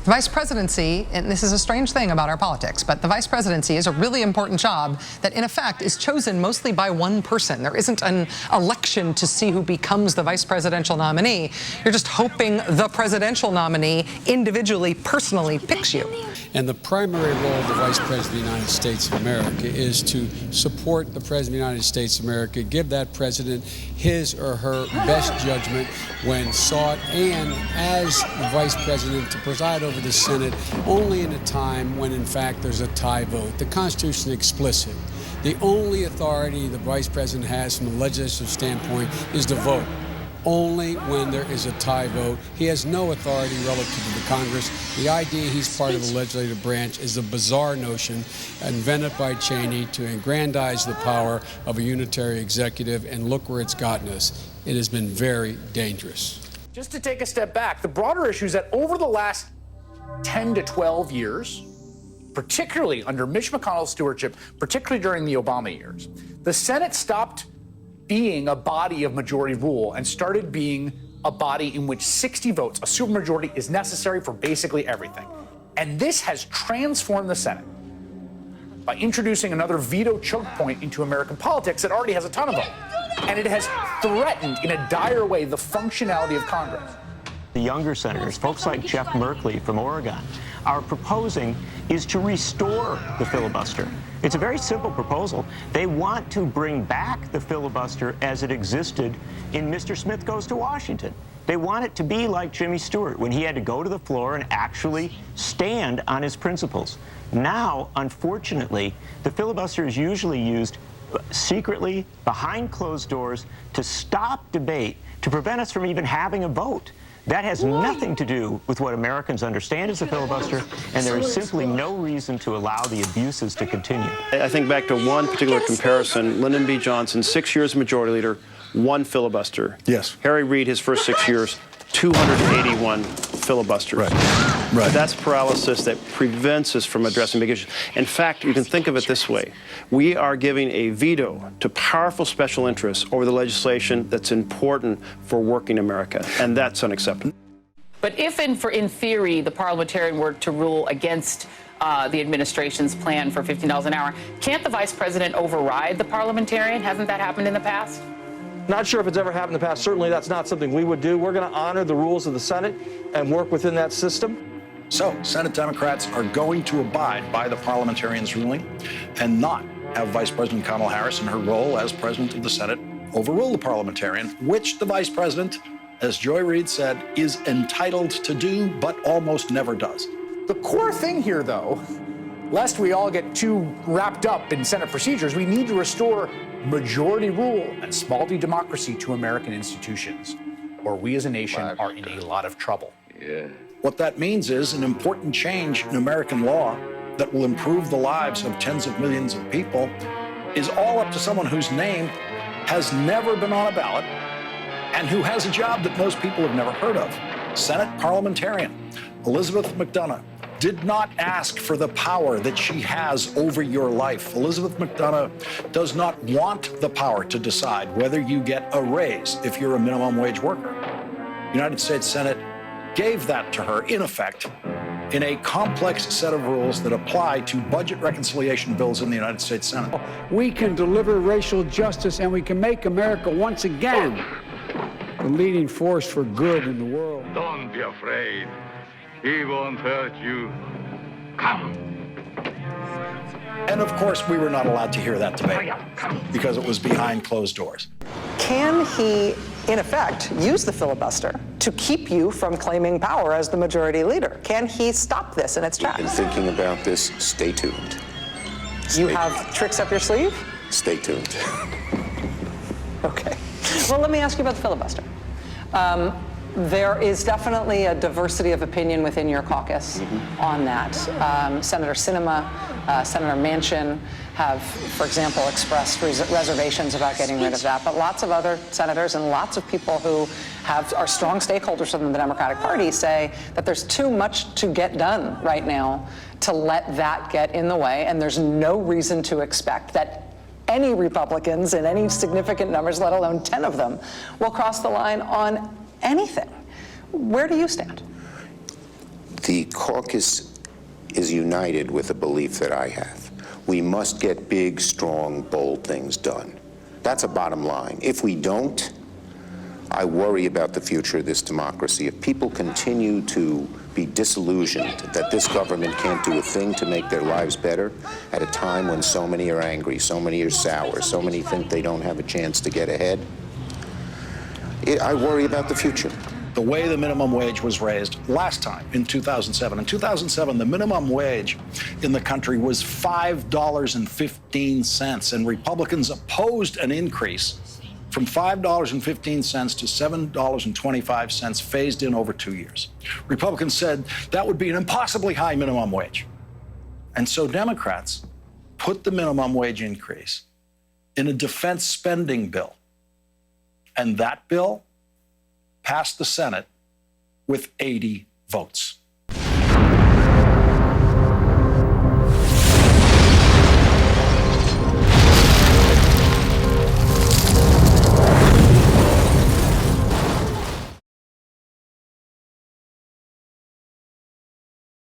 The vice presidency, and this is a strange thing about our politics, but the vice presidency is a really important job that, in effect, is chosen mostly by one person. There isn't an election to see who becomes the vice presidential nominee. You're just hoping the presidential nominee individually, personally picks you. And the primary role of the Vice President of the United States of America is to support the President of the United States of America, give that president his or her best judgment when sought, and as the Vice President to preside over the Senate only in a time when, in fact, there's a tie vote. The Constitution is explicit. The only authority the Vice President has from a legislative standpoint is to vote. Only when there is a tie vote. He has no authority relative to the Congress. The idea he's part of the legislative branch is a bizarre notion invented by Cheney to aggrandize the power of a unitary executive, and look where it's gotten us. It has been very dangerous. Just to take a step back, the broader issue is that over the last 10 to 12 years, particularly under Mitch McConnell's stewardship, particularly during the Obama years, the Senate stopped being a body of majority rule and started being a body in which 60 votes, a supermajority, is necessary for basically everything. And this has transformed the Senate by introducing another veto choke point into American politics that already has a ton of them. And it has threatened in a dire way the functionality of Congress. The younger senators, folks like Jeff Merkley from Oregon, are proposing is to restore the filibuster. It's a very simple proposal. They want to bring back the filibuster as it existed in Mr. Smith Goes to Washington. They want it to be like Jimmy Stewart, when he had to go to the floor and actually stand on his principles. Now, unfortunately, the filibuster is usually used secretly, behind closed doors, to stop debate, to prevent us from even having a vote. That has nothing to do with what Americans understand as a filibuster, and there is simply no reason to allow the abuses to continue. I think back to one particular comparison, Lyndon B. Johnson, 6 years majority leader, 1 filibuster. Yes. Harry Reid, his first 6 years, 281 filibusters. Right. That's paralysis that prevents us from addressing big issues. In fact, you can think of it this way. We are giving a veto to powerful special interests over the legislation that's important for working America, and that's unacceptable. But if, in theory, the parliamentarian were to rule against the administration's plan for $15 an hour, can't the vice president override the parliamentarian? Hasn't that happened in the past? Not sure if it's ever happened in the past. Certainly that's not something we would do. We're going to honor the rules of the Senate and work within that system. So, Senate Democrats are going to abide by the parliamentarian's ruling and not have Vice President Kamala Harris in her role as President of the Senate overrule the parliamentarian, which the Vice President, as Joy Reid said, is entitled to do, but almost never does. The core thing here, though, lest we all get too wrapped up in Senate procedures, we need to restore majority rule and small d democracy to American institutions, or we as a nation are in a lot of trouble. Yeah. What that means is an important change in American law that will improve the lives of tens of millions of people is all up to someone whose name has never been on a ballot and who has a job that most people have never heard of. Senate parliamentarian Elizabeth McDonough did not ask for the power that she has over your life. Elizabeth McDonough does not want the power to decide whether you get a raise if you're a minimum wage worker. The United States Senate gave that to her, in effect, in a complex set of rules that apply to budget reconciliation bills in the United States Senate. We can deliver racial justice, and we can make America once again the leading force for good in the world. Don't be afraid. He won't hurt you. Come. And of course, we were not allowed to hear that debate because it was behind closed doors. Can he, in effect, use the filibuster to keep you from claiming power as the majority leader? Can he stop this in its tracks? Been thinking about this. Stay tuned. You have tricks up your sleeve? Stay tuned. Okay. Well, let me ask you about the filibuster. There is definitely a diversity of opinion within your caucus on that. Senator Sinema, Senator Manchin have, for example, expressed reservations about getting rid of that. But lots of other senators and lots of people who are strong stakeholders within the Democratic Party say that there's too much to get done right now to let that get in the way, and there's no reason to expect that any Republicans in any significant numbers, let alone 10 of them, will cross the line on anything. Where do you stand? The caucus is united with a belief that I have. We must get big, strong, bold things done. That's a bottom line. If we don't, I worry about the future of this democracy. If people continue to be disillusioned that this government can't do a thing to make their lives better at a time when so many are angry, so many are sour, so many think they don't have a chance to get ahead, I worry about the future. The way the minimum wage was raised last time in 2007. In 2007, the minimum wage in the country was $5.15, and Republicans opposed an increase from $5.15 to $7.25 phased in over 2 years. Republicans said that would be an impossibly high minimum wage. And so Democrats put the minimum wage increase in a defense spending bill. And that bill passed the Senate with 80 votes.